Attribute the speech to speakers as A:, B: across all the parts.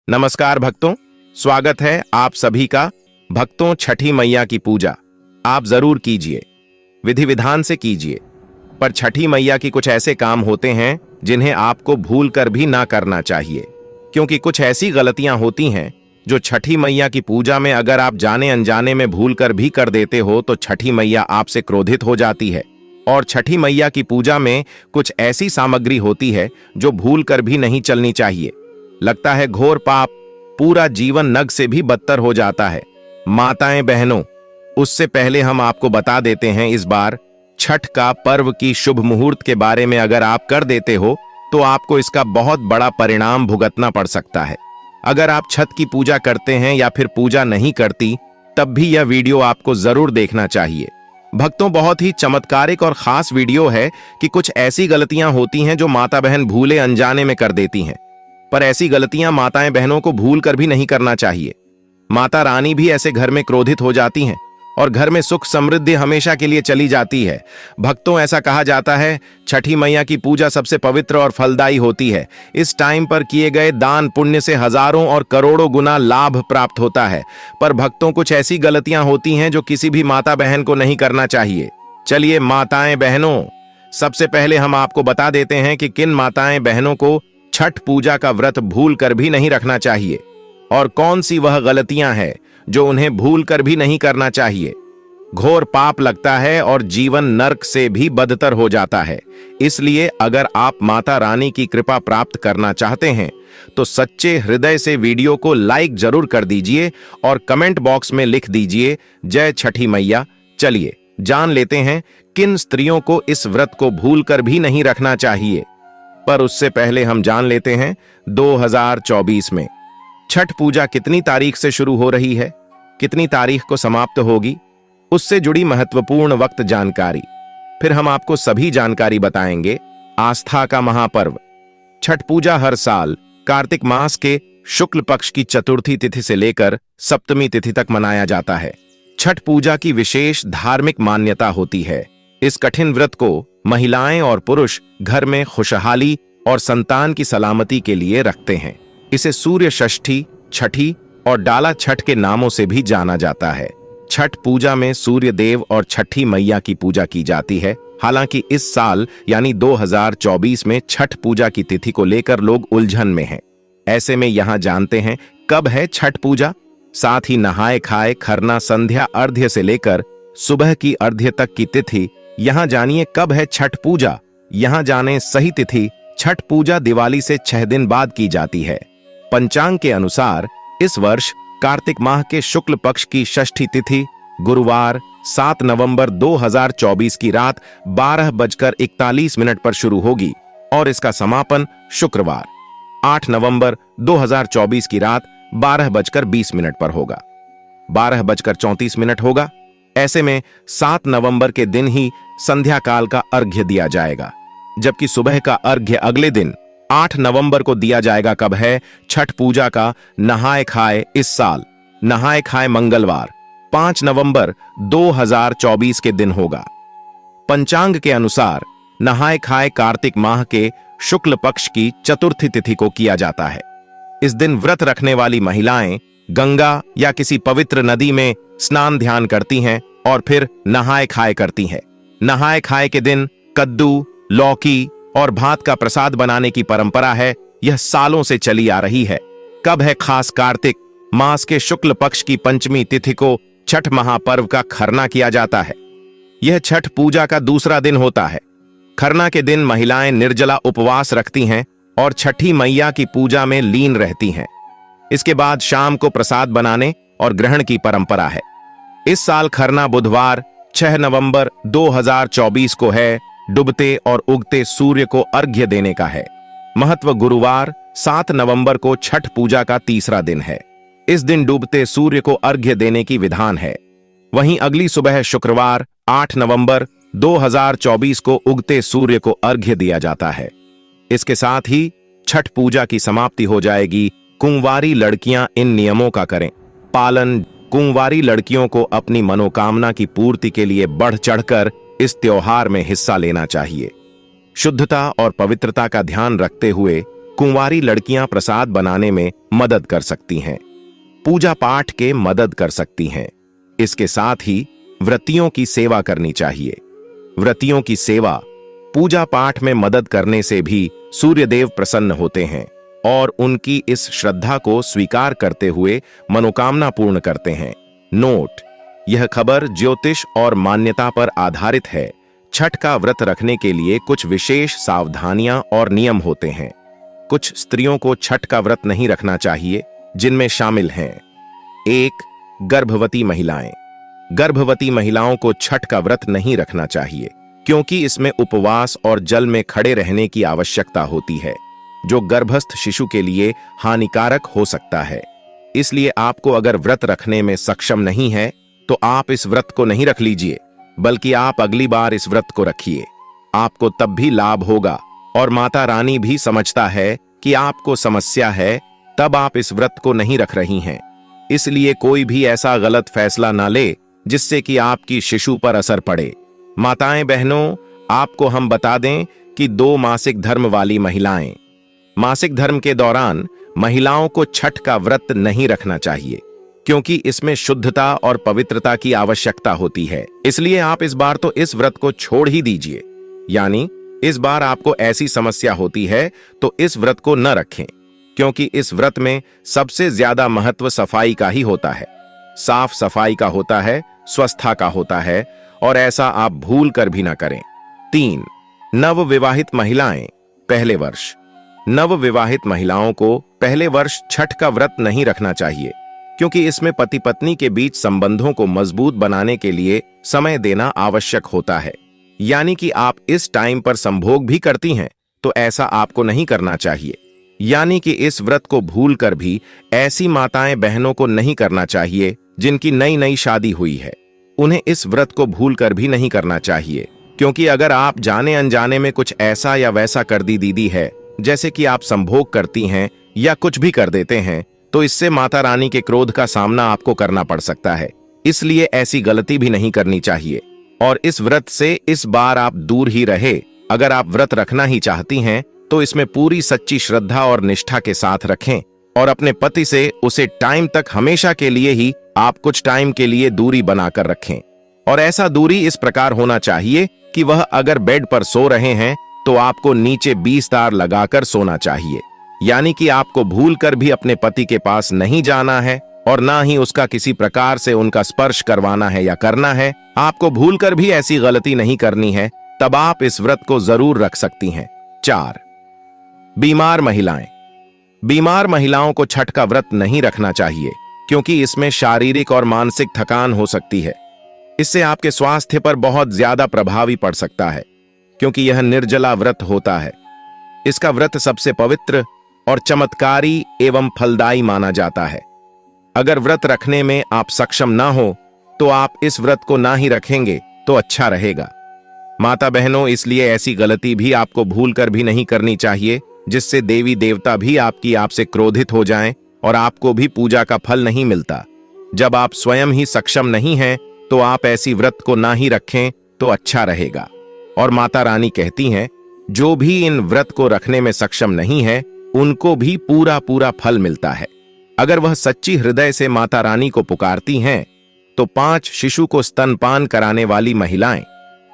A: नमस्कार भक्तों, स्वागत है आप सभी का। भक्तों, छठी मैया की पूजा आप जरूर कीजिए, विधि विधान से कीजिए। पर छठी मैया की कुछ ऐसे काम होते हैं जिन्हें आपको भूल कर भी ना करना चाहिए, क्योंकि कुछ ऐसी गलतियां होती हैं जो छठी मैया की पूजा में अगर आप जाने अनजाने में भूल कर भी कर देते हो तो छठी मैया आपसे क्रोधित हो जाती है। और छठी मैया की पूजा में कुछ ऐसी सामग्री होती है जो भूल कर भी नहीं चलनी चाहिए। लगता है घोर पाप, पूरा जीवन नग से भी बदतर हो जाता है। माताएं बहनों, उससे पहले हम आपको बता देते हैं इस बार छठ का पर्व की शुभ मुहूर्त के बारे में। अगर आप कर देते हो तो आपको इसका बहुत बड़ा परिणाम भुगतना पड़ सकता है। अगर आप छठ की पूजा करते हैं या फिर पूजा नहीं करती, तब भी यह वीडियो आपको जरूर देखना चाहिए। भक्तों, बहुत ही चमत्कारिक और खास वीडियो है कि कुछ ऐसी गलतियां होती हैं जो माता बहन भूले अनजाने में कर देती हैं। पर ऐसी गलतियां माताएं बहनों को भूल कर भी नहीं करना चाहिए। माता रानी भी ऐसे घर में क्रोधित हो जाती हैं और घर में सुख समृद्धि हमेशा के लिए चली जाती है। भक्तों, ऐसा कहा जाता है छठी मैया की पूजा सबसे पवित्र और फलदायी होती है। इस टाइम पर किए गए दान पुण्य से हजारों और करोड़ों गुना लाभ प्राप्त होता है। पर भक्तों, कुछ ऐसी गलतियां होती हैं जो किसी भी माता बहन को नहीं करना चाहिए। चलिए माताएं बहनों, सबसे पहले हम आपको बता देते हैं कि किन माताएं बहनों को छठ पूजा का व्रत भूल कर भी नहीं रखना चाहिए और कौन सी वह गलतियां हैं जो उन्हें भूल कर भी नहीं करना चाहिए। घोर पाप लगता है और जीवन नरक से भी बदतर हो जाता है। इसलिए अगर आप माता रानी की कृपा प्राप्त करना चाहते हैं तो सच्चे हृदय से वीडियो को लाइक जरूर कर दीजिए और कमेंट बॉक्स में लिख दीजिए जय छठी मैया। चलिए जान लेते हैं किन स्त्रियों को इस व्रत को भूल कर भी नहीं रखना चाहिए। पर उससे पहले हम जान लेते हैं 2024 में छठ पूजा कितनी तारीख से शुरू हो रही है, कितनी तारीख को समाप्त होगी, उससे जुड़ी महत्वपूर्ण वक्त जानकारी। फिर हम आपको सभी जानकारी बताएंगे। आस्था का महापर्व छठ पूजा हर साल कार्तिक मास के शुक्ल पक्ष की चतुर्थी तिथि से लेकर सप्तमी तिथि तक मनाया जाता है। छठ पूजा की विशेष धार्मिक मान्यता होती है। इस कठिन व्रत को महिलाएं और पुरुष घर में खुशहाली और संतान की सलामती के लिए रखते हैं। इसे सूर्य षष्ठी, छठी और डाला छठ के नामों से भी जाना जाता है। छठ पूजा में सूर्य देव और छठी मैया की पूजा की जाती है। हालांकि इस साल यानी 2024 में छठ पूजा की तिथि को लेकर लोग उलझन में हैं। ऐसे में यहां जानते हैं कब है छठ पूजा, साथ ही नहाए खाए खरना संध्या अर्घ्य से लेकर सुबह की अर्घ्य तक की तिथि। यहां जानिए कब है छठ पूजा। यहां जाने सही तिथि। छठ पूजा दिवाली से 6 दिन बाद की जाती है। पंचांग के अनुसार इस वर्ष कार्तिक माह के शुक्ल पक्ष की षष्ठी तिथि गुरुवार 7 नवंबर 2024 की रात 12:41 पर शुरू होगी और इसका समापन शुक्रवार 8 नवंबर 2024 की रात 12:20 पर होगा। 12:34 होगा। ऐसे में 7 नवंबर के दिन ही संध्या काल का अर्घ्य दिया जाएगा, जबकि सुबह का अर्घ्य अगले दिन 8 नवंबर को दिया जाएगा। कब है छठ पूजा का नहाए खाए? इस साल नहाए खाए मंगलवार 5 नवंबर 2024 के दिन होगा। पंचांग के अनुसार नहाए खाए कार्तिक माह के शुक्ल पक्ष की चतुर्थी तिथि को किया जाता है। इस दिन व्रत रखने वाली महिलाएं गंगा या किसी पवित्र नदी में स्नान ध्यान करती हैं और फिर नहाए खाए करती हैं। नहाए खाए के दिन कद्दू, लौकी और भात का प्रसाद बनाने की परंपरा है। यह सालों से चली आ रही है। कब है खास कार्तिक मास के शुक्ल पक्ष की पंचमी तिथि को छठ महापर्व का खरना किया जाता है। यह छठ पूजा का दूसरा दिन होता है। खरना के दिन महिलाएं निर्जला उपवास रखती हैं और छठी मैया की पूजा में लीन रहती हैं। इसके बाद शाम को प्रसाद बनाने और ग्रहण की परंपरा है। इस साल खरना बुधवार 6 नवंबर 2024 को है। डूबते और उगते सूर्य को अर्घ्य देने का है। महत्व गुरुवार 7 नवंबर को छठ पूजा का तीसरा दिन है। इस दिन डूबते सूर्य को अर्घ्य देने की विधान है। वहीं अगली सुबह शुक्रवार 8 नवंबर 2024 को उगते सूर्य को अर्घ्य दिया जाता है। इसके साथ ही छठ पूजा की समाप्ति हो जाएगी। कुंवारी लड़कियां इन नियमों का करें पालन। कुंवारी लड़कियों को अपनी मनोकामना की पूर्ति के लिए बढ़ चढ़कर इस त्योहार में हिस्सा लेना चाहिए। शुद्धता और पवित्रता का ध्यान रखते हुए कुंवारी लड़कियां प्रसाद बनाने में मदद कर सकती हैं, पूजा पाठ के मदद कर सकती हैं। इसके साथ ही व्रतियों की सेवा करनी चाहिए। व्रतियों की सेवा, पूजा पाठ में मदद करने से भी सूर्यदेव प्रसन्न होते हैं और उनकी इस श्रद्धा को स्वीकार करते हुए मनोकामना पूर्ण करते हैं। नोट: यह खबर ज्योतिष और मान्यता पर आधारित है। छठ का व्रत रखने के लिए कुछ विशेष सावधानियां और नियम होते हैं। कुछ स्त्रियों को छठ का व्रत नहीं रखना चाहिए, जिनमें शामिल हैं: 1. गर्भवती महिलाएं। गर्भवती महिलाओं को छठ का व्रत नहीं रखना चाहिए, क्योंकि इसमें उपवास और जल में खड़े रहने की आवश्यकता होती है, जो गर्भस्थ शिशु के लिए हानिकारक हो सकता है। इसलिए आपको अगर व्रत रखने में सक्षम नहीं है तो आप इस व्रत को नहीं रख लीजिए, बल्कि आप अगली बार इस व्रत को रखिए। आपको तब भी लाभ होगा और माता रानी भी समझता है कि आपको समस्या है, तब आप इस व्रत को नहीं रख रही हैं। इसलिए कोई भी ऐसा गलत फैसला ना ले जिससे कि आपकी शिशु पर असर पड़े। माताएं बहनों, आपको हम बता दें कि 2 मासिक धर्म वाली महिलाएं, मासिक धर्म के दौरान महिलाओं को छठ का व्रत नहीं रखना चाहिए, क्योंकि इसमें शुद्धता और पवित्रता की आवश्यकता होती है। इसलिए आप इस बार तो इस व्रत को छोड़ ही दीजिए। यानी इस बार आपको ऐसी समस्या होती है तो इस व्रत को न रखें, क्योंकि इस व्रत में सबसे ज्यादा महत्व सफाई का ही होता है। साफ सफाई का होता है, स्वस्थता का होता है, और ऐसा आप भूल कर भी ना करें। 3. नवविवाहित महिलाएं, पहले वर्ष। नवविवाहित महिलाओं को पहले वर्ष छठ का व्रत नहीं रखना चाहिए, क्योंकि इसमें पति पत्नी के बीच संबंधों को मजबूत बनाने के लिए समय देना आवश्यक होता है। यानी कि आप इस टाइम पर संभोग भी करती हैं, तो ऐसा आपको नहीं करना चाहिए। यानी कि इस व्रत को भूलकर भी ऐसी माताएं बहनों को नहीं करना चाहिए जिनकी नई नई शादी हुई है। उन्हें इस व्रत को भूलकर भी नहीं करना चाहिए, क्योंकि अगर आप जाने अनजाने में कुछ ऐसा या वैसा कर दी है, जैसे कि आप संभोग करती हैं या कुछ भी कर देते हैं, तो इससे माता रानी के क्रोध का सामना आपको करना पड़ सकता है। इसलिए ऐसी गलती भी नहीं करनी चाहिए और इस व्रत से इस बार आप दूर ही रहे। अगर आप व्रत रखना ही चाहती हैं तो इसमें पूरी सच्ची श्रद्धा और निष्ठा के साथ रखें और अपने पति से उसे टाइम तक हमेशा के लिए ही आप कुछ टाइम के लिए दूरी बनाकर रखें। और ऐसा दूरी इस प्रकार होना चाहिए कि वह अगर बेड पर सो रहे हैं तो आपको नीचे 20 तार लगाकर सोना चाहिए। यानी कि आपको भूलकर भी अपने पति के पास नहीं जाना है और ना ही उसका किसी प्रकार से उनका स्पर्श करवाना है या करना है। आपको भूलकर भी ऐसी गलती नहीं करनी है, तब आप इस व्रत को जरूर रख सकती हैं। 4. बीमार महिलाएं। बीमार महिलाओं को छठ का व्रत नहीं रखना चाहिए, क्योंकि इसमें शारीरिक और मानसिक थकान हो सकती है। इससे आपके स्वास्थ्य पर बहुत ज्यादा प्रभावी पड़ सकता है, क्योंकि यह निर्जला व्रत होता है। इसका व्रत सबसे पवित्र और चमत्कारी एवं फलदायी माना जाता है। अगर व्रत रखने में आप सक्षम ना हो तो आप इस व्रत को ना ही रखेंगे तो अच्छा रहेगा। माता बहनों, इसलिए ऐसी गलती भी आपको भूलकर भी नहीं करनी चाहिए, जिससे देवी देवता भी आपसे क्रोधित हो जाएं और आपको भी पूजा का फल नहीं मिलता। जब आप स्वयं ही सक्षम नहीं हैं तो आप ऐसी व्रत को ना ही रखें तो अच्छा रहेगा। और माता रानी कहती हैं, जो भी इन व्रत को रखने में सक्षम नहीं है उनको भी पूरा पूरा फल मिलता है। अगर वह सच्ची हृदय से माता रानी को पुकारती हैं तो 5 शिशु को स्तनपान कराने वाली महिलाएं,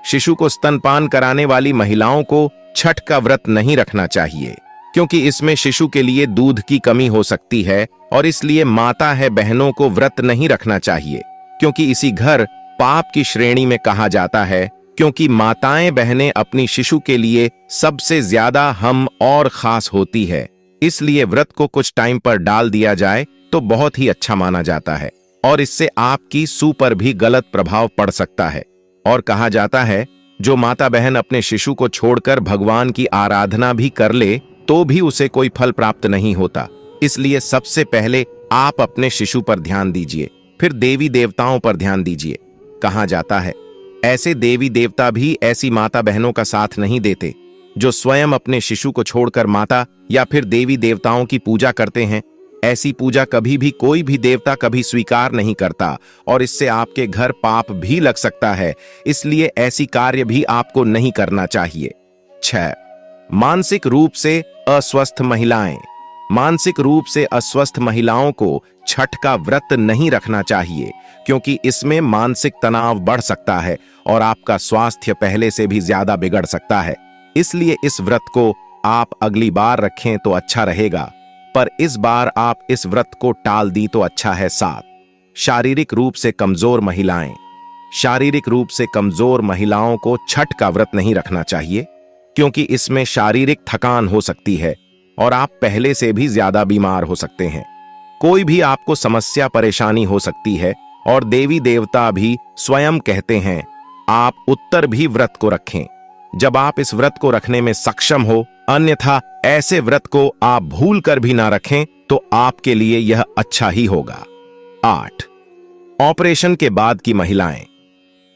A: शिशु को स्तनपान कराने वाली महिलाओं को छठ का व्रत नहीं रखना चाहिए, क्योंकि इसमें शिशु के लिए दूध की कमी हो सकती है और इसलिए माता है बहनों को व्रत नहीं रखना चाहिए, क्योंकि इसी घर पाप की श्रेणी में कहा जाता है, क्योंकि माताएं बहनें अपनी शिशु के लिए सबसे ज्यादा हम और खास होती है। इसलिए व्रत को कुछ टाइम पर डाल दिया जाए तो बहुत ही अच्छा माना जाता है और इससे आपकी सू पर भी गलत प्रभाव पड़ सकता है। और कहा जाता है, जो माता बहन अपने शिशु को छोड़कर भगवान की आराधना भी कर ले तो भी उसे कोई फल प्राप्त नहीं होता। इसलिए सबसे पहले आप अपने शिशु पर ध्यान दीजिए, फिर देवी देवताओं पर ध्यान दीजिए। कहा जाता है, ऐसे देवी देवता भी ऐसी माता बहनों का साथ नहीं देते जो स्वयं अपने शिशु को छोड़कर माता या फिर देवी देवताओं की पूजा करते हैं। ऐसी पूजा कभी भी कोई भी देवता कभी स्वीकार नहीं करता और इससे आपके घर पाप भी लग सकता है। इसलिए ऐसी कार्य भी आपको नहीं करना चाहिए। 6. मानसिक रूप से अस्वस्थ महिलाएं। मानसिक रूप से अस्वस्थ महिलाओं को छठ का व्रत नहीं रखना चाहिए, क्योंकि इसमें मानसिक तनाव बढ़ सकता है और आपका स्वास्थ्य पहले से भी ज्यादा बिगड़ सकता है। इसलिए इस व्रत को आप अगली बार रखें तो अच्छा रहेगा, पर इस बार आप इस व्रत को टाल दी तो अच्छा है। 7, शारीरिक रूप से कमजोर महिलाएं। शारीरिक रूप से कमजोर महिलाओं को छठ का व्रत नहीं रखना चाहिए, क्योंकि इसमें शारीरिक थकान हो सकती है और आप पहले से भी ज्यादा बीमार हो सकते हैं। कोई भी आपको समस्या परेशानी हो सकती है और देवी देवता भी स्वयं कहते हैं आप उत्तर भी व्रत को रखें जब आप इस व्रत को रखने में सक्षम हो, अन्यथा ऐसे व्रत को आप भूल कर भी ना रखें तो आपके लिए यह अच्छा ही होगा। 8, ऑपरेशन के बाद की महिलाएं।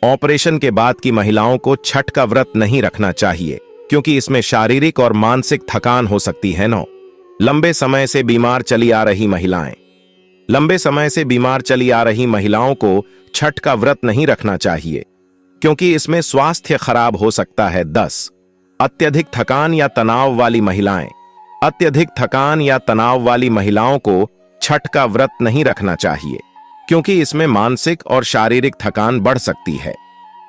A: ऑपरेशन के बाद की महिलाओं को छठ का व्रत नहीं रखना चाहिए, क्योंकि इसमें शारीरिक और मानसिक थकान हो सकती है। 9, लंबे समय से बीमार चली आ रही महिलाएं। लंबे समय से बीमार चली आ रही महिलाओं को छठ का व्रत नहीं रखना चाहिए, क्योंकि इसमें स्वास्थ्य खराब हो सकता है। 10, अत्यधिक थकान या तनाव वाली महिलाएं। अत्यधिक थकान या तनाव वाली महिलाओं को छठ का व्रत नहीं रखना चाहिए, क्योंकि इसमें मानसिक और शारीरिक थकान बढ़ सकती है।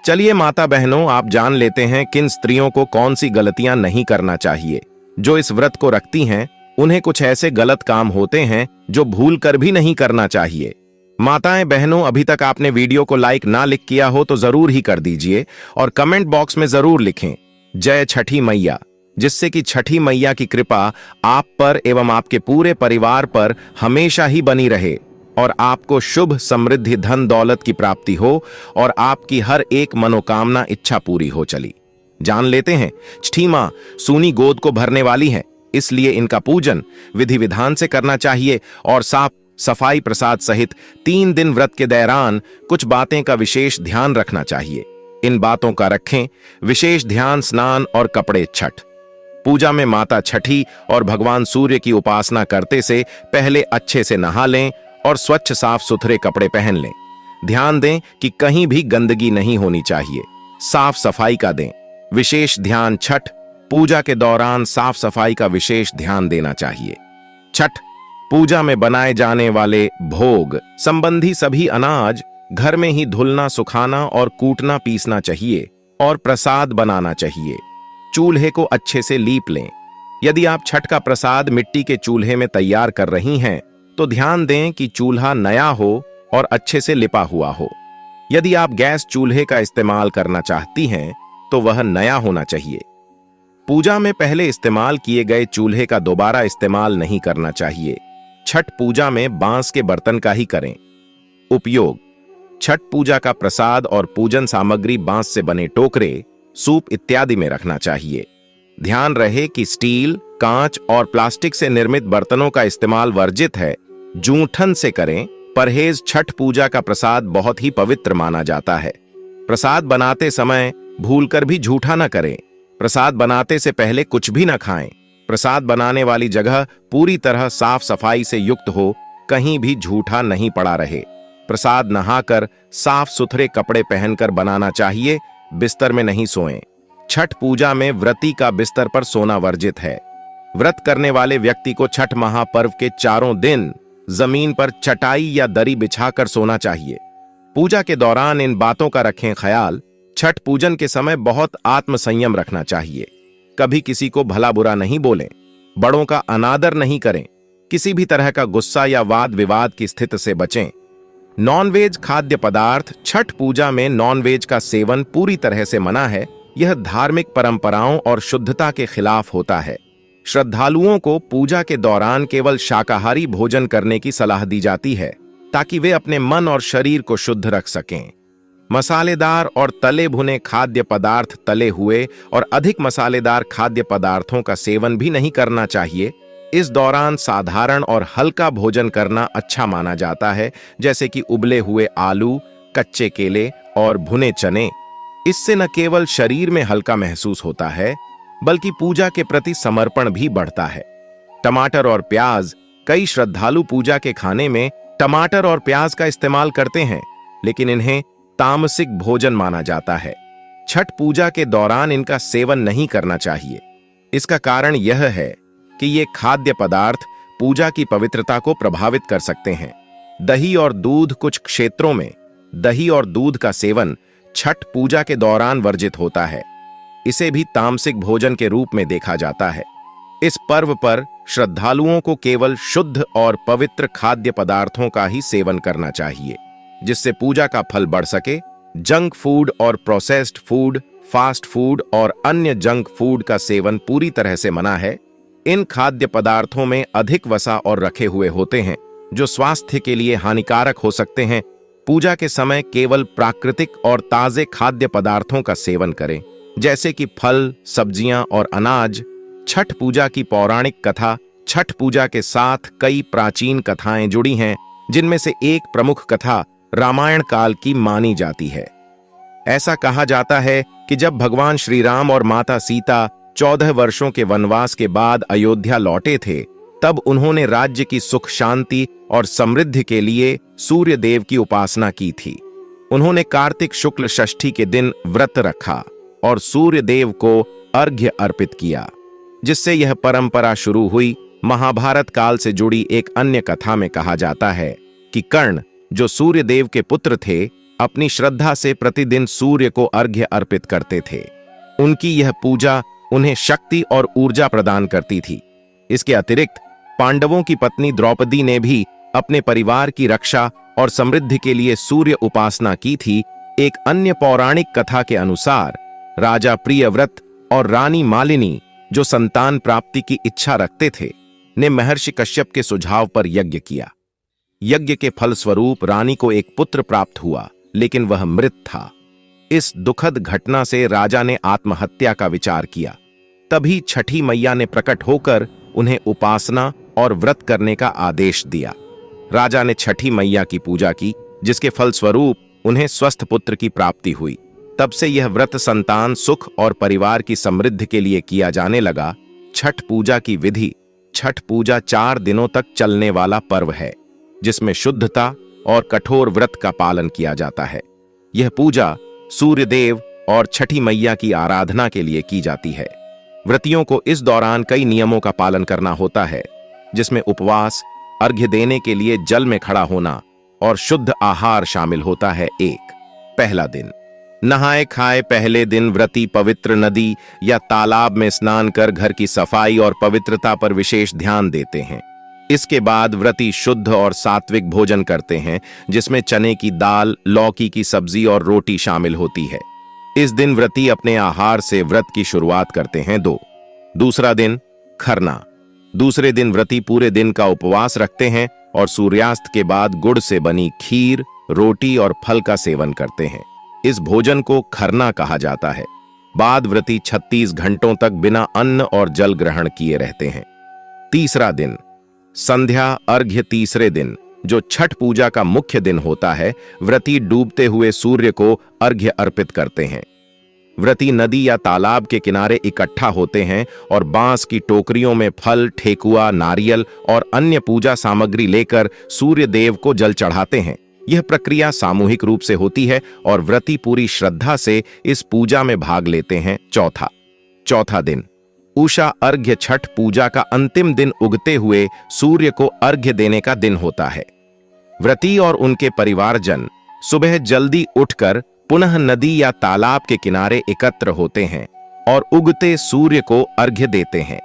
A: चलिए माता बहनों, आप जान लेते हैं किन स्त्रियों को कौन सी गलतियां नहीं करना चाहिए। जो इस व्रत को रखती हैं उन्हें कुछ ऐसे गलत काम होते हैं जो भूल कर भी नहीं करना चाहिए। माताएं बहनों, अभी तक आपने वीडियो को लाइक ना लिख किया हो तो जरूर ही कर दीजिए और कमेंट बॉक्स में जरूर लिखें जय छठी मैया, जिससे कि छठी मैया की कृपा आप पर एवं आपके पूरे परिवार पर हमेशा ही बनी रहे और आपको शुभ समृद्धि धन दौलत की प्राप्ति हो और आपकी हर एक मनोकामना इच्छा पूरी हो। चली जान लेते हैं, छठी मां सूनी गोद को भरने वाली है, इसलिए इनका पूजन विधि विधान से करना चाहिए और साफ सफाई प्रसाद सहित 3 दिन व्रत के दौरान कुछ बातें का विशेष ध्यान रखना चाहिए। इन बातों का रखें विशेष ध्यान। स्नान और कपड़े। छठ पूजा में माता छठी और भगवान सूर्य की उपासना करते से पहले अच्छे से नहा लें और स्वच्छ साफ सुथरे कपड़े पहन लें। ध्यान दें कि कहीं भी गंदगी नहीं होनी चाहिए। साफ सफाई का दें विशेष ध्यान। छठ पूजा के दौरान साफ सफाई का विशेष ध्यान देना चाहिए। छठ पूजा में बनाए जाने वाले भोग संबंधी सभी अनाज घर में ही धुलना, सुखाना और कूटना पीसना चाहिए और प्रसाद बनाना चाहिए। चूल्हे को अच्छे से लीप लें। यदि आप छठ का प्रसाद मिट्टी के चूल्हे में तैयार कर रही हैं तो ध्यान दें कि चूल्हा नया हो और अच्छे से लिपा हुआ हो। यदि आप गैस चूल्हे का इस्तेमाल करना चाहती हैं तो वह नया होना चाहिए। पूजा में पहले इस्तेमाल किए गए चूल्हे का दोबारा इस्तेमाल नहीं करना चाहिए। छठ पूजा में बांस के बर्तन का ही करें उपयोग। छठ पूजा का प्रसाद और पूजन सामग्री बांस से बने टोकरे, सूप इत्यादि में रखना चाहिए। ध्यान रहे कि स्टील, कांच और प्लास्टिक से निर्मित बर्तनों का इस्तेमाल वर्जित है। जूठन से करें परहेज। छठ पूजा का प्रसाद बहुत ही पवित्र माना जाता है। प्रसाद बनाते समय भूलकर भी झूठा न करें। प्रसाद बनाते से पहले कुछ भी न खाएं। प्रसाद बनाने वाली जगह पूरी तरह साफ सफाई से युक्त हो, कहीं भी झूठा नहीं पड़ा रहे। प्रसाद नहाकर साफ सुथरे कपड़े पहनकर बनाना चाहिए। बिस्तर में नहीं सोएं। छठ पूजा में व्रती का बिस्तर पर सोना वर्जित है। व्रत करने वाले व्यक्ति को छठ महापर्व के चारों दिन जमीन पर चटाई या दरी बिछाकर सोना चाहिए। पूजा के दौरान इन बातों का रखें ख्याल। छठ पूजन के समय बहुत आत्मसंयम रखना चाहिए। कभी किसी को भला बुरा नहीं बोलें। बड़ों का अनादर नहीं करें। किसी भी तरह का गुस्सा या वाद विवाद की स्थिति से बचें। नॉनवेज खाद्य पदार्थ। छठ पूजा में नॉनवेज का सेवन पूरी तरह से मना है। यह धार्मिक परंपराओं और शुद्धता के खिलाफ होता है। श्रद्धालुओं को पूजा के दौरान केवल शाकाहारी भोजन करने की सलाह दी जाती है, ताकि वे अपने मन और शरीर को शुद्ध रख सकें। मसालेदार और तले भुने खाद्य पदार्थ, तले हुए और अधिक मसालेदार खाद्य पदार्थों का सेवन भी नहीं करना चाहिए। इस दौरान साधारण और हल्का भोजन करना अच्छा माना जाता है, जैसे कि उबले हुए आलू, कच्चे केले और भुने चने। इससे न केवल शरीर में हल्का महसूस होता है, बल्कि पूजा के प्रति समर्पण भी बढ़ता है। टमाटर और प्याज। कई श्रद्धालु पूजा के खाने में टमाटर और प्याज का इस्तेमाल करते हैं, लेकिन इन्हें तामसिक भोजन माना जाता है। छठ पूजा के दौरान इनका सेवन नहीं करना चाहिए। इसका कारण यह है कि ये खाद्य पदार्थ पूजा की पवित्रता को प्रभावित कर सकते हैं। दही और दूध कुछ क्षेत्रों में दही और दूध का सेवन छठ पूजा के दौरान वर्जित होता है। इसे भी तामसिक भोजन के रूप में देखा जाता है। इस पर्व पर श्रद्धालुओं को केवल शुद्ध और पवित्र खाद्य पदार्थों का ही सेवन करना चाहिए, जिससे पूजा का फल बढ़ सके। जंक फूड और प्रोसेस्ड फूड, फास्ट फूड और अन्य जंक फूड का सेवन पूरी तरह से मना है। इन खाद्य पदार्थों में अधिक वसा और रखे हुए होते हैं, जो स्वास्थ्य के लिए हानिकारक हो सकते हैं। पूजा के समय केवल प्राकृतिक और ताजे खाद्य पदार्थों का सेवन करें, जैसे कि फल, सब्जियां और अनाज। छठ पूजा की पौराणिक कथा। छठ पूजा के साथ कई प्राचीन कथाएं जुड़ी हैं, जिनमें से एक प्रमुख कथा रामायण काल की मानी जाती है। ऐसा कहा जाता है कि जब भगवान श्री राम और माता सीता 14 वर्षों के वनवास के बाद अयोध्या लौटे थे, तब उन्होंने राज्य की सुख शांति और समृद्धि के लिए सूर्य देव की उपासना की थी। उन्होंने कार्तिक शुक्ल षष्ठी के दिन व्रत रखा और सूर्य देव को अर्घ्य अर्पित किया, जिससे यह परंपरा शुरू हुई। महाभारत काल से जुड़ी एक अन्य कथा में कहा जाता है कि कर्ण, जो सूर्य देव के पुत्र थे, अपनी श्रद्धा से प्रतिदिन सूर्य को अर्घ्य अर्पित करते थे। उनकी यह पूजा उन्हें शक्ति और ऊर्जा प्रदान करती थी। इसके अतिरिक्त पांडवों की पत्नी द्रौपदी ने भी अपने परिवार की रक्षा और समृद्धि के लिए सूर्य उपासना की थी। एक अन्य पौराणिक कथा के अनुसार राजा प्रियव्रत और रानी मालिनी, जो संतान प्राप्ति की इच्छा रखते थे, ने महर्षि कश्यप के सुझाव पर यज्ञ किया। यज्ञ के फलस्वरूप रानी को एक पुत्र प्राप्त हुआ, लेकिन वह मृत था। इस दुखद घटना से राजा ने आत्महत्या का विचार किया। तभी छठी मैया ने प्रकट होकर उन्हें उपासना और व्रत करने का आदेश दिया। राजा ने छठी मैया की पूजा की, जिसके फलस्वरूप उन्हें स्वस्थ पुत्र की प्राप्ति हुई। तब से यह व्रत संतान सुख और परिवार की समृद्धि के लिए किया जाने लगा। छठ पूजा की विधि। छठ पूजा 4 दिनों तक चलने वाला पर्व है, जिसमें शुद्धता और कठोर व्रत का पालन किया जाता है। यह पूजा सूर्य देव और छठी मैया की आराधना के लिए की जाती है। व्रतियों को इस दौरान कई नियमों का पालन करना होता है, जिसमें उपवास, अर्घ्य देने के लिए जल में खड़ा होना और शुद्ध आहार शामिल होता है। पहला दिन। नहाए खाए पहले दिन व्रती पवित्र नदी या तालाब में स्नान कर घर की सफाई और पवित्रता पर विशेष ध्यान देते हैं। इसके बाद व्रती शुद्ध और सात्विक भोजन करते हैं, जिसमें चने की दाल, लौकी की सब्जी और रोटी शामिल होती है। इस दिन व्रती अपने आहार से व्रत की शुरुआत करते हैं। दूसरा दिन खरना। दूसरे दिन व्रती पूरे दिन का उपवास रखते हैं और सूर्यास्त के बाद गुड़ से बनी खीर, रोटी और फल का सेवन करते हैं। इस भोजन को खरना कहा जाता है। बाद व्रती 36 घंटों तक बिना अन्न और जल ग्रहण किए रहते हैं। तीसरा दिन संध्या अर्घ्य। तीसरे दिन, जो छठ पूजा का मुख्य दिन होता है, व्रती डूबते हुए सूर्य को अर्घ्य अर्पित करते हैं। व्रती नदी या तालाब के किनारे इकट्ठा होते हैं और बांस की टोकरियों में फल, ठेकुआ, नारियल और अन्य पूजा सामग्री लेकर सूर्य देव को जल चढ़ाते हैं। यह प्रक्रिया सामूहिक रूप से होती है और व्रती पूरी श्रद्धा से इस पूजा में भाग लेते हैं। चौथा दिन उषा अर्घ्य। छठ पूजा का अंतिम दिन उगते हुए सूर्य को अर्घ्य देने का दिन होता है। व्रती और उनके परिवारजन सुबह जल्दी उठकर पुनः नदी या तालाब के किनारे एकत्र होते हैं और उगते सूर्य को अर्घ्य देते हैं।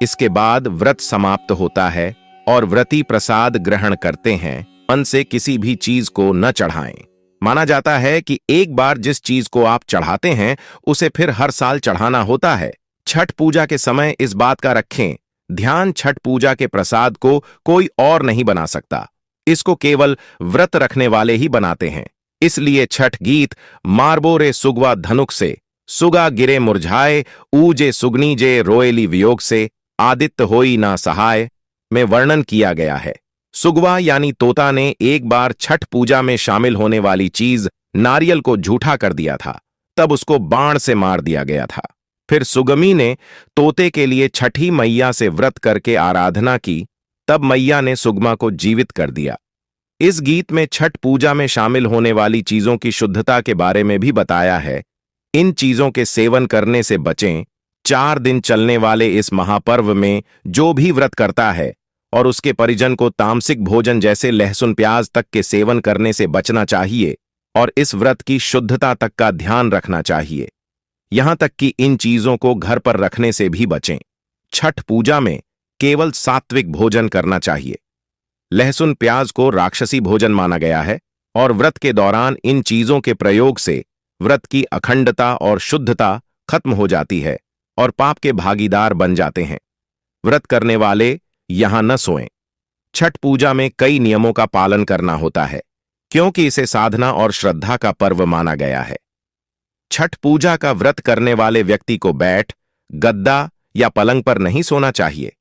A: इसके बाद व्रत समाप्त होता है और व्रती प्रसाद ग्रहण करते हैं। मन से किसी भी चीज को न चढ़ाएं। माना जाता है कि एक बार जिस चीज को आप चढ़ाते हैं, उसे फिर हर साल चढ़ाना होता है। छठ पूजा के समय इस बात का रखें ध्यान, छठ पूजा के प्रसाद को कोई और नहीं बना सकता। इसको केवल व्रत रखने वाले ही बनाते हैं। इसलिए छठ गीत मारबो रे सुगवा धनुक से, सुगा गिरे मुरझाए, ऊजे सुगनी जे रोएली वियोग से, आदित्य होई ना सहाय में वर्णन किया गया है। सुगवा यानी तोता ने एक बार छठ पूजा में शामिल होने वाली चीज नारियल को झूठा कर दिया था, तब उसको बाण से मार दिया गया था। फिर सुगमी ने तोते के लिए छठी मैया से व्रत करके आराधना की, तब मैया ने सुगमा को जीवित कर दिया। इस गीत में छठ पूजा में शामिल होने वाली चीजों की शुद्धता के बारे में भी बताया है। इन चीजों के सेवन करने से बचें। 4 दिन चलने वाले इस महापर्व में जो भी व्रत करता है और उसके परिजन को तामसिक भोजन जैसे लहसुन प्याज तक के सेवन करने से बचना चाहिए और इस व्रत की शुद्धता तक का ध्यान रखना चाहिए। यहां तक कि इन चीजों को घर पर रखने से भी बचें। छठ पूजा में केवल सात्विक भोजन करना चाहिए। लहसुन प्याज को राक्षसी भोजन माना गया है और व्रत के दौरान इन चीजों के प्रयोग से व्रत की अखंडता और शुद्धता खत्म हो जाती है और पाप के भागीदार बन जाते हैं। व्रत करने वाले यहां न सोएं। छठ पूजा में कई नियमों का पालन करना होता है क्योंकि इसे साधना और श्रद्धा का पर्व माना गया है। छठ पूजा का व्रत करने वाले व्यक्ति को बैठ, गद्दा या पलंग पर नहीं सोना चाहिए।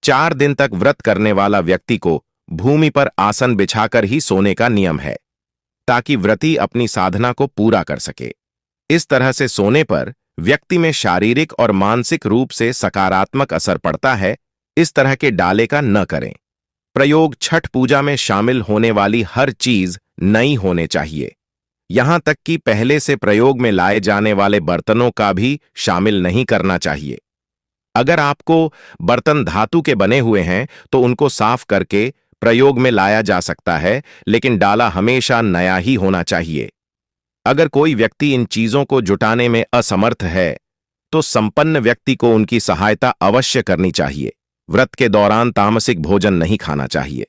A: 4 दिन तक व्रत करने वाला व्यक्ति को भूमि पर आसन बिछाकर ही सोने का नियम है ताकि व्रती अपनी साधना को पूरा कर सके। इस तरह से सोने पर व्यक्ति में शारीरिक और मानसिक रूप से सकारात्मक असर पड़ता है। इस तरह के डाले का न करें। प्रयोग छठ पूजा में शामिल होने वाली हर चीज नई होने चाहिए। यहां तक कि पहले से प्रयोग में लाए जाने वाले बर्तनों का भी शामिल नहीं करना चाहिए। अगर आपको बर्तन धातु के बने हुए हैं तो उनको साफ करके प्रयोग में लाया जा सकता है, लेकिन डाला हमेशा नया ही होना चाहिए। अगर कोई व्यक्ति इन चीजों को जुटाने में असमर्थ है तो संपन्न व्यक्ति को उनकी सहायता अवश्य करनी चाहिए। व्रत के दौरान तामसिक भोजन नहीं खाना चाहिए,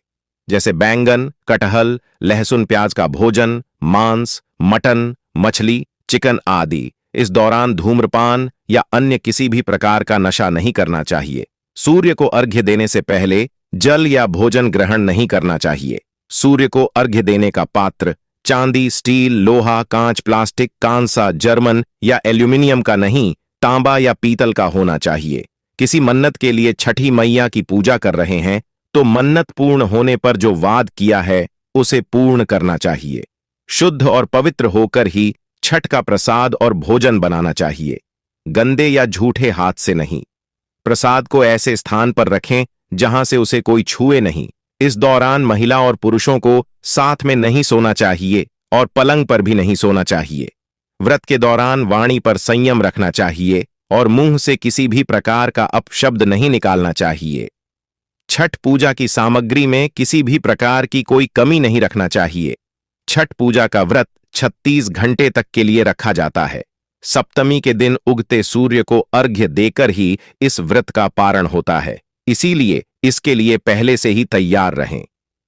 A: जैसे बैंगन, कटहल, लहसुन प्याज का भोजन, मांस, मटन, मछली, चिकन आदि। इस दौरान धूम्रपान या अन्य किसी भी प्रकार का नशा नहीं करना चाहिए। सूर्य को अर्घ्य देने से पहले जल या भोजन ग्रहण नहीं करना चाहिए। सूर्य को अर्घ्य देने का पात्र चांदी, स्टील, लोहा, कांच, प्लास्टिक, कांसा, जर्मन या एल्यूमिनियम का नहीं, तांबा या पीतल का होना चाहिए। किसी मन्नत के लिए छठी मैया की पूजा कर रहे हैं तो मन्नत पूर्ण होने पर जो वाद किया है उसे पूर्ण करना चाहिए। शुद्ध और पवित्र होकर ही छठ का प्रसाद और भोजन बनाना चाहिए, गंदे या झूठे हाथ से नहीं। प्रसाद को ऐसे स्थान पर रखें जहां से उसे कोई छुए नहीं। इस दौरान महिला और पुरुषों को साथ में नहीं सोना चाहिए और पलंग पर भी नहीं सोना चाहिए। व्रत के दौरान वाणी पर संयम रखना चाहिए और मुंह से किसी भी प्रकार का अपशब्द नहीं निकालना चाहिए। छठ पूजा की सामग्री में किसी भी प्रकार की कोई कमी नहीं रखना चाहिए। छठ पूजा का व्रत 36 घंटे तक के लिए रखा जाता है। सप्तमी के दिन उगते सूर्य को अर्घ्य देकर ही इस व्रत का पारण होता है, इसीलिए इसके लिए पहले से ही तैयार रहें।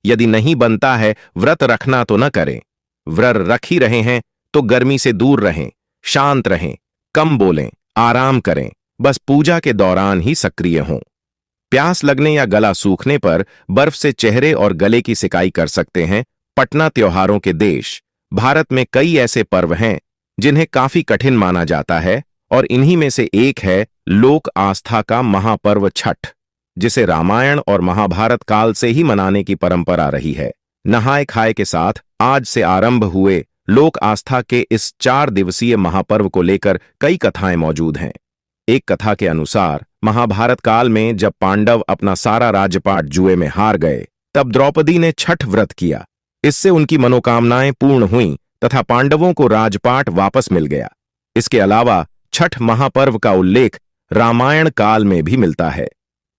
A: यदि नहीं बनता है व्रत रखना तो न करें। व्रत रख ही रहे हैं तो गर्मी से दूर रहें, शांत रहें, कम बोलें, आराम करें, बस पूजा के दौरान ही सक्रिय हों। प्यास लगने या गला सूखने पर बर्फ से चेहरे और गले की सिकाई कर सकते हैं। पटना त्योहारों के देश भारत में कई ऐसे पर्व हैं जिन्हें काफी कठिन माना जाता है और इन्हीं में से एक है लोक आस्था का महापर्व छठ, जिसे रामायण और महाभारत काल से ही मनाने की परंपरा रही है। नहाए खाए के साथ आज से आरंभ हुए लोक आस्था के इस 4 दिवसीय महापर्व को लेकर कई कथाएं मौजूद हैं। एक कथा के अनुसार महाभारत काल में जब पांडव अपना सारा राज्यपाट जुए में हार गए, तब द्रौपदी ने छठ व्रत किया। इससे उनकी मनोकामनाएं पूर्ण हुईं तथा पांडवों को राजपाट वापस मिल गया। इसके अलावा छठ महापर्व का उल्लेख रामायण काल में भी मिलता है।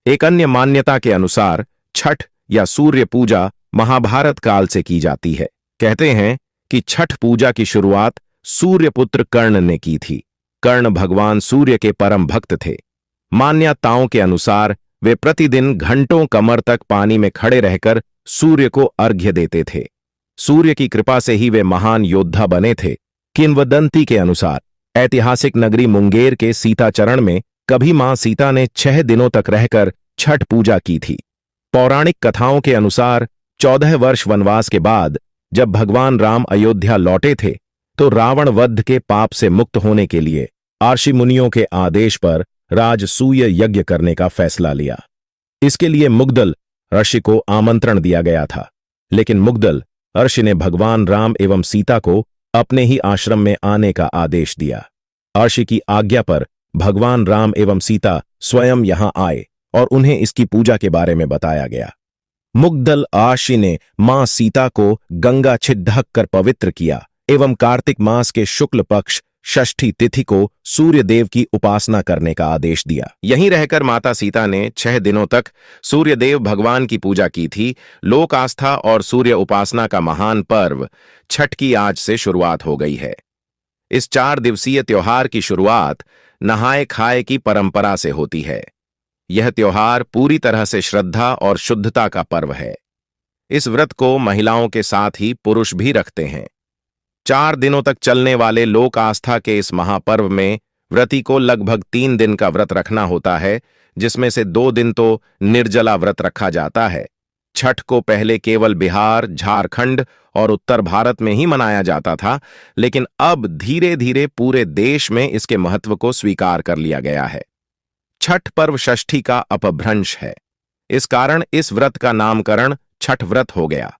A: एक अन्य मान्यता के अनुसार छठ या सूर्य पूजा महाभारत काल से की जाती है। कहते हैं कि छठ पूजा की शुरुआत सूर्यपुत्र कर्ण ने की थी। कर्ण भगवान सूर्य के परम भक्त थे। मान्यताओं के अनुसार वे प्रतिदिन घंटों कमर तक पानी में खड़े रहकर सूर्य को अर्घ्य देते थे। सूर्य की कृपा से ही वे महान योद्धा बने थे। किंवदंती के अनुसार ऐतिहासिक नगरी मुंगेर के सीताचरण में कभी मां सीता ने 6 दिनों तक रहकर छठ पूजा की थी। पौराणिक कथाओं के अनुसार 14 वर्ष वनवास के बाद जब भगवान राम अयोध्या लौटे थे तो रावण वध के पाप से मुक्त होने के लिए ऋषि मुनियों के आदेश पर राजसूय यज्ञ करने का फैसला लिया। इसके लिए मुग्दल ऋषि को आमंत्रण दिया गया था, लेकिन मुग्दल ऋषि ने भगवान राम एवं सीता को अपने ही आश्रम में आने का आदेश दिया। ऋषि की आज्ञा पर भगवान राम एवं सीता स्वयं यहां आए और उन्हें इसकी पूजा के बारे में बताया गया। मुग्दल ऋषि ने मां सीता को गंगा छिड़क कर पवित्र किया एवं कार्तिक मास के शुक्ल पक्ष षष्ठी तिथि को सूर्य देव की उपासना करने का आदेश दिया। यहीं रहकर माता सीता ने 6 दिनों तक सूर्य देव भगवान की पूजा की थी। लोक आस्था और सूर्य उपासना का महान पर्व छठ की आज से शुरुआत हो गई है। इस 4 दिवसीय त्योहार की शुरुआत नहाए खाए की परंपरा से होती है। यह त्योहार पूरी तरह से श्रद्धा और शुद्धता का पर्व है। इस व्रत को महिलाओं के साथ ही पुरुष भी रखते हैं। 4 दिनों तक चलने वाले लोक आस्था के इस महापर्व में व्रती को लगभग 3 दिन का व्रत रखना होता है, जिसमें से 2 दिन तो निर्जला व्रत रखा जाता है। छठ को पहले केवल बिहार, झारखंड और उत्तर भारत में ही मनाया जाता था, लेकिन अब धीरे धीरे पूरे देश में इसके महत्व को स्वीकार कर लिया गया है। छठ पर्व षष्ठी का अपभ्रंश है। इस कारण इस व्रत का नामकरण छठ व्रत हो गया।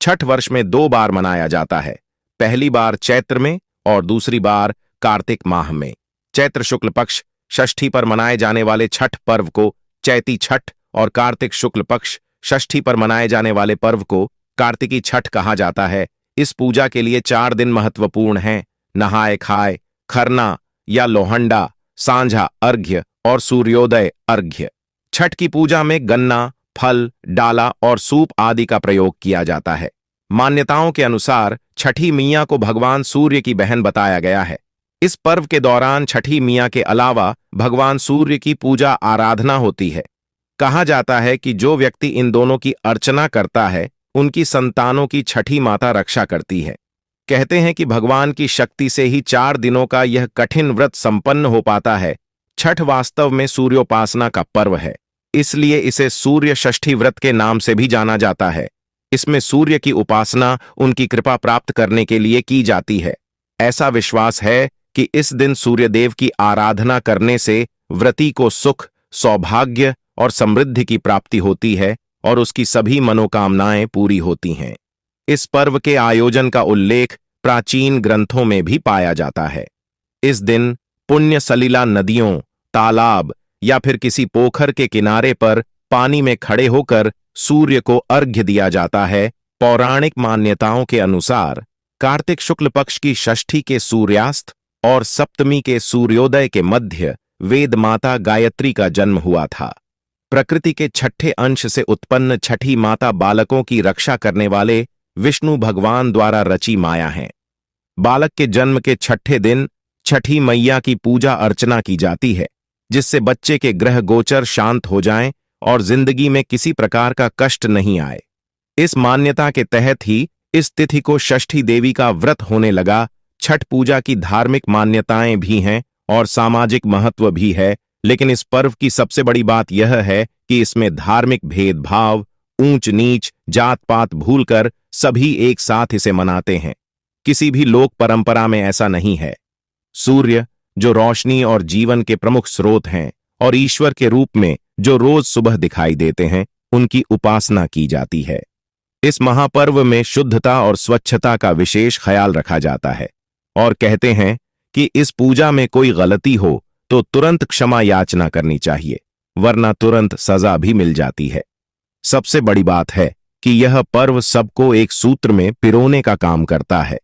A: छठ वर्ष में 2 बार मनाया जाता है, पहली बार चैत्र में और दूसरी बार कार्तिक माह में। चैत्र शुक्ल पक्ष षष्ठी पर मनाए जाने वाले छठ पर्व को चैती छठ और कार्तिक शुक्ल पक्ष षष्ठी पर मनाए जाने वाले पर्व को कार्तिकी छठ कहा जाता है। इस पूजा के लिए 4 दिन महत्वपूर्ण हैं: नहाए खाए, खरना या लोहंडा, सांझा अर्घ्य और सूर्योदय अर्घ्य। छठ की पूजा में गन्ना, फल, डाला और सूप आदि का प्रयोग किया जाता है। मान्यताओं के अनुसार छठी मैया को भगवान सूर्य की बहन बताया गया है। इस पर्व के दौरान छठी मैया के अलावा भगवान सूर्य की पूजा आराधना होती है। कहा जाता है कि जो व्यक्ति इन दोनों की अर्चना करता है, उनकी संतानों की छठी माता रक्षा करती है। कहते हैं कि भगवान की शक्ति से ही 4 दिनों का यह कठिन व्रत संपन्न हो पाता है। छठ वास्तव में सूर्योपासना का पर्व है, इसलिए इसे सूर्य षष्ठी व्रत के नाम से भी जाना जाता है। इसमें सूर्य की उपासना उनकी कृपा प्राप्त करने के लिए की जाती है। ऐसा विश्वास है कि इस दिन सूर्यदेव की आराधना करने से व्रती को सुख, सौभाग्य और समृद्धि की प्राप्ति होती है और उसकी सभी मनोकामनाएं पूरी होती हैं। इस पर्व के आयोजन का उल्लेख प्राचीन ग्रंथों में भी पाया जाता है। इस दिन पुण्य सलिला नदियों, तालाब या फिर किसी पोखर के किनारे पर पानी में खड़े होकर सूर्य को अर्घ्य दिया जाता है। पौराणिक मान्यताओं के अनुसार कार्तिक शुक्ल पक्ष की षष्ठी के सूर्यास्त और सप्तमी के सूर्योदय के मध्य वेद माता गायत्री का जन्म हुआ था। प्रकृति के छठे अंश से उत्पन्न छठी माता बालकों की रक्षा करने वाले विष्णु भगवान द्वारा रची माया हैं। बालक के जन्म के 6ठे दिन छठी मैया की पूजा अर्चना की जाती है, जिससे बच्चे के ग्रह गोचर शांत हो जाएं और जिंदगी में किसी प्रकार का कष्ट नहीं आए। इस मान्यता के तहत ही इस तिथि को षष्ठी देवी का व्रत होने लगा। छठ पूजा की धार्मिक मान्यताएं भी हैं और सामाजिक महत्व भी है, लेकिन इस पर्व की सबसे बड़ी बात यह है कि इसमें धार्मिक भेदभाव, ऊंच नीच, जात पात भूलकर सभी एक साथ इसे मनाते हैं। किसी भी लोक परंपरा में ऐसा नहीं है। सूर्य, जो रोशनी और जीवन के प्रमुख स्रोत हैं, और ईश्वर के रूप में जो रोज सुबह दिखाई देते हैं, उनकी उपासना की जाती है। इस महापर्व में शुद्धता और स्वच्छता का विशेष ख्याल रखा जाता है और कहते हैं कि इस पूजा में कोई गलती हो तो तुरंत क्षमा याचना करनी चाहिए, वरना तुरंत सजा भी मिल जाती है। सबसे बड़ी बात है कि यह पर्व सबको एक सूत्र में पिरोने का काम करता है।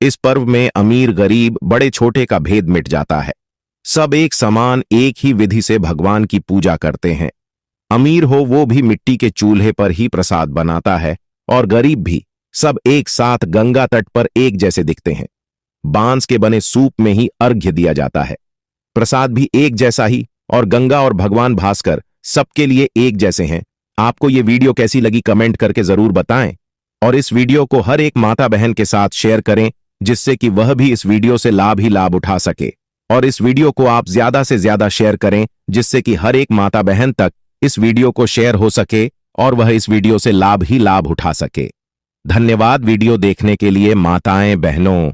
A: इस पर्व में अमीर गरीब, बड़े छोटे का भेद मिट जाता है। सब एक समान एक ही विधि से भगवान की पूजा करते हैं। अमीर हो वो भी मिट्टी के चूल्हे पर ही प्रसाद बनाता है और गरीब भी। सब एक साथ गंगा तट पर एक जैसे दिखते हैं। बांस के बने सूप में ही अर्घ्य दिया जाता है। प्रसाद भी एक जैसा ही, और गंगा और भगवान भास्कर सबके लिए एक जैसे हैं। आपको ये वीडियो कैसी लगी कमेंट करके जरूर बताएं और इस वीडियो को हर एक माता बहन के साथ शेयर करें, जिससे कि वह भी इस वीडियो से लाभ ही लाभ उठा सके। और इस वीडियो को आप ज्यादा से ज्यादा शेयर करें, जिससे कि हर एक माता बहन तक इस वीडियो को शेयर हो सके और वह इस वीडियो से लाभ ही लाभ उठा सके। धन्यवाद वीडियो देखने के लिए माताएं बहनों।